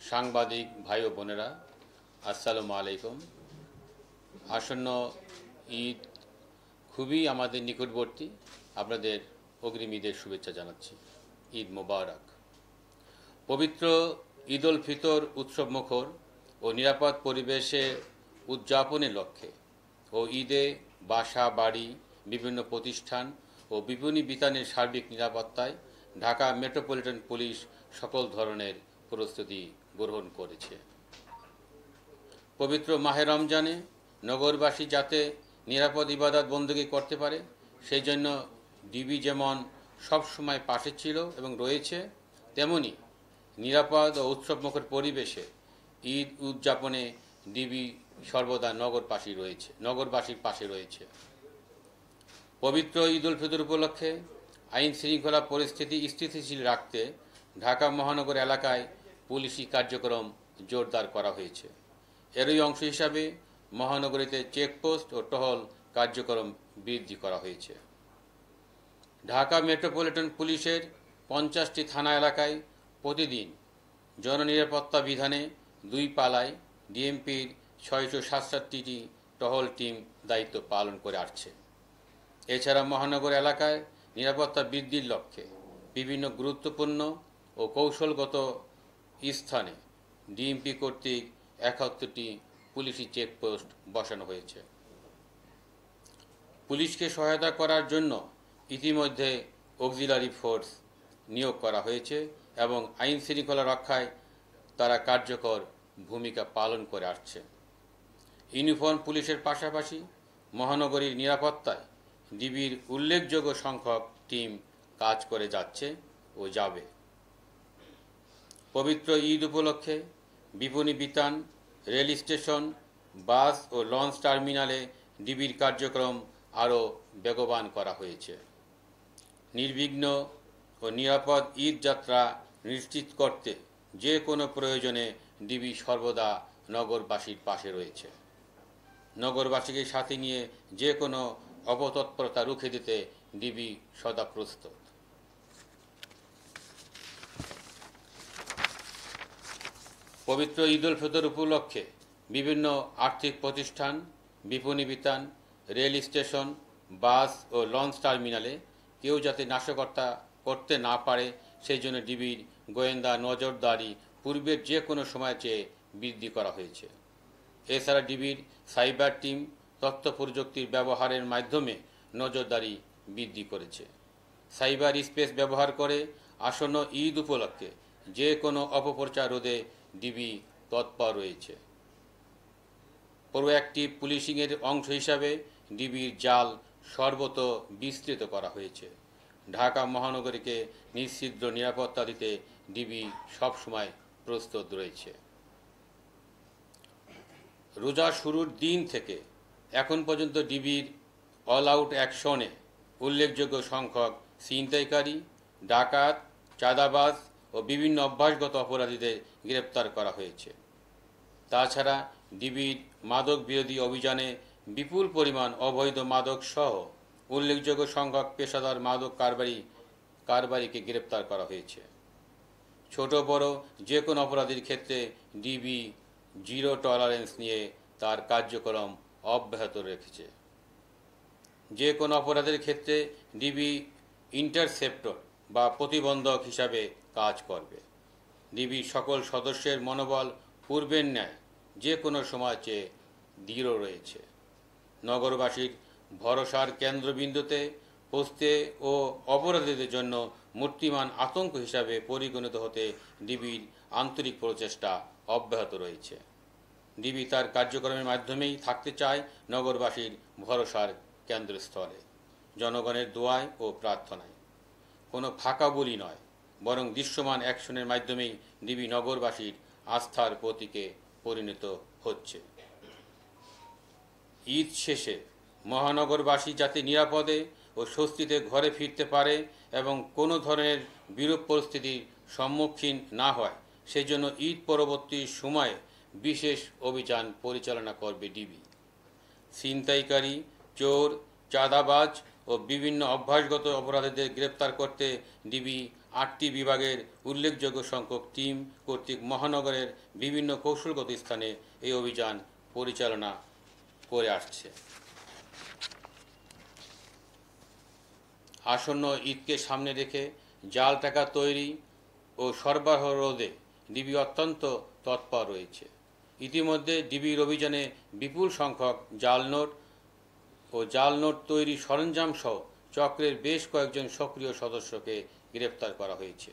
সাংবাদিক ভাই ও বোনেরা, আসসালামু আলাইকুম। আসন্ন ঈদ খুবই আমাদের নিকটবর্তী। আপনাদের অগ্রিম ঈদের শুভেচ্ছা জানাচ্ছি। ঈদ মোবারক। পবিত্র ঈদ উল ফিতর উৎসব মুখর ও নিরাপদ পরিবেশে উদযাপনের লক্ষ্যে ও ঈদে বাসা বাড়ি, বিভিন্ন প্রতিষ্ঠান ও বিপণী বিতানের সার্বিক নিরাপত্তায় ঢাকা মেট্রোপলিটন পুলিশ সকল ধরনের প্রস্তুতি গ্রহণ করেছে। পবিত্র মাহে রমজানে নগরবাসী যাতে নিরাপদ ইবাদত বন্দী করতে পারে, সেই জন্য ডিবি যেমন সবসময় পাশে ছিল এবং রয়েছে, তেমনি নিরাপদ ও উৎসবমুখর পরিবেশে ঈদ উদযাপনে ডিবি সর্বদা নগরবাসীর পাশে রয়েছে। পবিত্র ঈদ উল ফিতর উপলক্ষে আইন শৃঙ্খলা পরিস্থিতি স্থিতিশীল রাখতে ঢাকা মহানগর এলাকায় পুলিশি কার্যক্রম জোরদার করা হয়েছে। এরই অংশ হিসাবে মহানগরীতে চেকপোস্ট ও টহল কার্যক্রম বৃদ্ধি করা হয়েছে। ঢাকা মেট্রোপলিটন পুলিশের 50টি থানা এলাকায় প্রতিদিন জননিরাপত্তা বিধানে 2 পালায় ডিএমপির 667টি টহল টিম দায়িত্ব পালন করে আসছে। এছাড়া মহানগর এলাকায় নিরাপত্তা বৃদ্ধির লক্ষ্যে বিভিন্ন গুরুত্বপূর্ণ ও কৌশলগত স্থানে ডিএমপি কর্তৃক 71টি পুলিশি চেকপোস্ট বসানো হয়েছে। পুলিশকে সহায়তা করার জন্য ইতিমধ্যে অক্সিলারি ফোর্স নিয়োগ করা হয়েছে এবং আইন শৃঙ্খলা রক্ষায় তারা কার্যকর ভূমিকা পালন করে আসছে। ইউনিফর্ম পুলিশের পাশাপাশি মহানগরীর নিরাপত্তায় ডিবির উল্লেখযোগ্য সংখ্যক টিম কাজ করে যাচ্ছে ও যাবে। পবিত্র ঈদ উপলক্ষে বিপণী বিতান, রেল স্টেশন, বাস ও লঞ্চ টার্মিনালে ডিবির কার্যক্রম আরও বেগবান করা হয়েছে। নির্বিঘ্ন ও নিরাপদ ঈদ যাত্রা নিশ্চিত করতে যে কোনো প্রয়োজনে ডিবি সর্বদা নগরবাসীর পাশে রয়েছে। নগরবাসীকে সাথে নিয়ে যে কোনো অপতৎপরতা রুখে দিতে ডিবি সদা প্রস্তুত। পবিত্র ঈদ উল ফিতর উপলক্ষে বিভিন্ন আর্থিক প্রতিষ্ঠান, বিপণী বিতান, রেল স্টেশন, বাস ও লঞ্চ টার্মিনালে কেউ যাতে নাশকতা করতে না পারে, সেই জন্য ডিবির গোয়েন্দা নজরদারি পূর্বের যে কোনো সময়ের চেয়ে বৃদ্ধি করা হয়েছে। এছাড়া ডিবির সাইবার টিম তথ্য প্রযুক্তির ব্যবহারের মাধ্যমে নজরদারি বৃদ্ধি করেছে। সাইবার স্পেস ব্যবহার করে আসন্ন ঈদ উপলক্ষে যে কোনো অপপ্রচার রোধে ডিবি তৎপর রয়েছে। প্রোঅ্যাক্টিভ পুলিশিংয়ের অংশ হিসাবে ডিবির জাল সর্বত বিস্তৃত করা হয়েছে। ঢাকা মহানগরীকে নিশ্চিদ্র নিরাপত্তা দিতে ডিবি সবসময় প্রস্তুত রয়েছে। রোজা শুরুর দিন থেকে এখন পর্যন্ত ডিবির অল আউট অ্যাকশনে উল্লেখযোগ্য সংখ্যক ছিনতাইকারী, ডাকাত, চাঁদাবাজ ও বিভিন্ন অভ্যাসগত অপরাধীদের গ্রেপ্তার করা হয়েছে। তাছাড়া ডিবির মাদক বিরোধী অভিযানে বিপুল পরিমাণ অবৈধ মাদক সহ উল্লেখযোগ্য সংখ্যক পেশাদার মাদক কারবারিকে গ্রেপ্তার করা হয়েছে। ছোট বড় যে কোনো অপরাধীর ক্ষেত্রে ডিবি জিরো টলারেন্স নিয়ে তার কার্যক্রম অব্যাহত রেখেছে। যে কোনো অপরাধের ক্ষেত্রে ডিবি ইন্টারসেপ্টর বা প্রতিবন্ধক হিসাবে কাজ করবে। ডিবির সকল সদস্যের মনোবল পূর্বের ন্যায় যে কোনো সময় চেয়ে দৃঢ় রয়েছে। নগরবাসীর ভরসার কেন্দ্রবিন্দুতে পৌঁছতে ও অপরাধীদের জন্য মূর্তিমান আতঙ্ক হিসাবে পরিগণিত হতে ডিবির আন্তরিক প্রচেষ্টা অব্যাহত রয়েছে। ডিবি তার কার্যক্রমের মাধ্যমেই থাকতে চায় নগরবাসীর ভরসার কেন্দ্রস্থলে, জনগণের দোয়ায় ও প্রার্থনায়। কোনো ফাঁকা বলি নয়, বরং দৃশ্যমান অ্যাকশনের মাধ্যমেই ডিবি নগরবাসীর আস্থার প্রতীকে পরিণত হচ্ছে। ঈদ শেষে মহানগরবাসী যাতে নিরাপদে ও স্বস্তিতে ঘরে ফিরতে পারে এবং কোনো ধরনের বিরূপ পরিস্থিতির সম্মুখীন না হয়, সেই জন্য ঈদ পরবর্তী সময়ে বিশেষ অভিযান পরিচালনা করবে ডিবি। ছিনতাইকারী, চোর, চাঁদাবাজ ও বিভিন্ন অভ্যাসগত অপরাধীদের গ্রেপ্তার করতে ডিবি 8টি বিভাগের উল্লেখযোগ্য সংখ্যক টিম কর্তৃক মহানগরের বিভিন্ন কৌশলগত স্থানে এই অভিযান পরিচালনা করে আসছে। আসন্ন ঈদকে সামনে রেখে জাল টাকা তৈরি ও সরবরাহ রোধে ডিবি অত্যন্ত তৎপর রয়েছে। ইতিমধ্যে ডিবির অভিযানে বিপুল সংখ্যক জাল নোট তৈরি সরঞ্জাম সহ চক্রের বেশ কয়েকজন সক্রিয় সদস্যকে গ্রেপ্তার করা হয়েছে।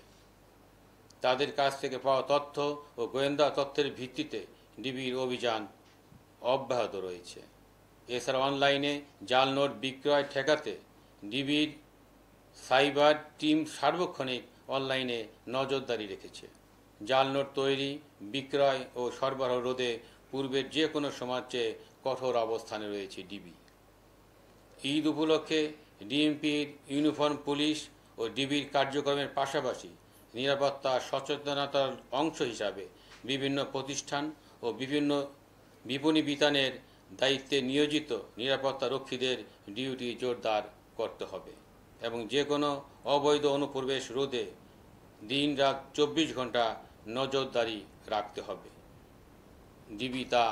তাদের কাছ থেকে পাওয়া তথ্য ও গোয়েন্দা তথ্যের ভিত্তিতে ডিবির অভিযান অব্যাহত রয়েছে। এছাড়া অনলাইনে জাল নোট বিক্রয় ঠেকাতে ডিবির সাইবার টিম সার্বক্ষণিক অনলাইনে নজরদারি রেখেছে। জাল নোট তৈরি, বিক্রয় ও সরবরাহ রোধে পূর্বের যে কোনো সময়ের চেয়ে কঠোর অবস্থানে রয়েছে ডিবি। ঈদ উপলক্ষে ডিএমপির ইউনিফর্ম পুলিশ ও ডিবির কার্যক্রমের পাশাপাশি নিরাপত্তা সচেতনতার অংশ হিসাবে বিভিন্ন প্রতিষ্ঠান ও বিভিন্ন বিপণী বিতানের দায়িত্বে নিয়োজিত নিরাপত্তা রক্ষীদের ডিউটি জোরদার করতে হবে এবং যে কোনো অবৈধ অনুপ্রবেশ রোধে দিন-রাত 24 ঘন্টা নজরদারি রাখতে হবে। ডিবি তা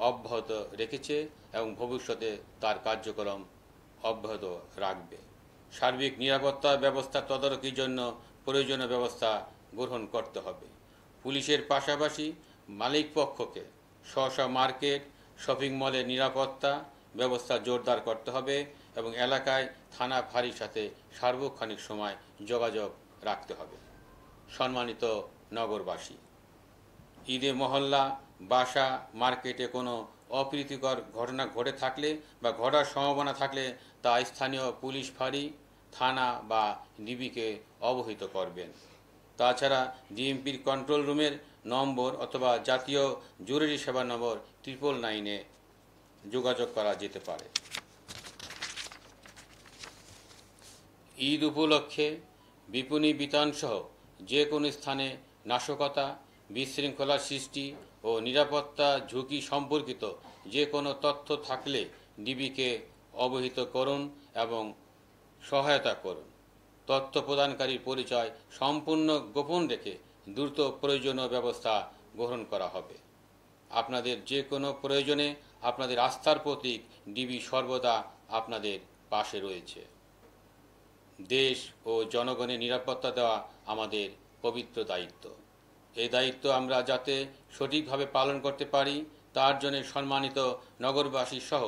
অব্যাহত রেখেছে এবং ভবিষ্যতে তার কার্যক্রম অব্যাহত রাখবে। সার্বিক নিরাপত্তা ব্যবস্থা তদারকির জন্য প্রয়োজনীয় ব্যবস্থা গ্রহণ করতে হবে। পুলিশের পাশাপাশি মালিকপক্ষকে স্ব মার্কেট, শপিং মলের নিরাপত্তা ব্যবস্থা জোরদার করতে হবে এবং এলাকায় থানা ফাঁড়ির সাথে সার্বক্ষণিক সময় যোগাযোগ রাখতে হবে। সম্মানিত নগরবাসী, ঈদে মহল্লা, বাসা, মার্কেটে কোনো অপ্রীতিকর ঘটনা ঘটে থাকলে বা ঘটার সম্ভাবনা থাকলে তা স্থানীয় পুলিশ ফাঁড়ি, থানা বা ডিবিকে অবহিত করবেন। তাছাড়া ডিএমপির কন্ট্রোল রুমের নম্বর অথবা জাতীয় জরুরি সেবা নম্বর 999-এ যোগাযোগ করা যেতে পারে। ঈদ উপলক্ষে বিপণী বিতানসহ যে কোনো স্থানে নাশকতা, বিশৃঙ্খলা সৃষ্টি ও নিরাপত্তা ঝুঁকি সম্পর্কিত যে কোনো তথ্য থাকলে ডিবিকে অবহিত করুন এবং সহায়তা করুন। তথ্য প্রদানকারীর পরিচয় সম্পূর্ণ গোপন রেখে দ্রুত প্রয়োজনীয় ব্যবস্থা গ্রহণ করা হবে। আপনাদের যে কোনো প্রয়োজনে আপনাদের আস্থার প্রতীক ডিবি সর্বদা আপনাদের পাশে রয়েছে। দেশ ও জনগণের নিরাপত্তা দেওয়া আমাদের পবিত্র দায়িত্ব। এই দায়িত্ব আমরা যাতে সঠিকভাবে পালন করতে পারি তার জন্য সম্মানিত নগরবাসী সহ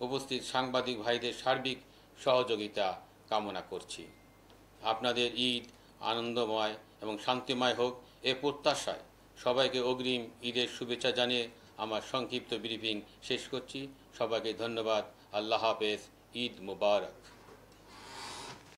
উপস্থিত সাংবাদিক ভাইদের সার্বিক সহযোগিতা কামনা করছি। আপনাদের ঈদ আনন্দময় এবং শান্তিময় হোক এ প্রত্যাশায় সবাইকে অগ্রিম ঈদের শুভেচ্ছা জানিয়ে আমার সংক্ষিপ্ত ব্রিফিং শেষ করছি। সবাইকে ধন্যবাদ। আল্লাহ হাফেজ। ঈদ মুবারক।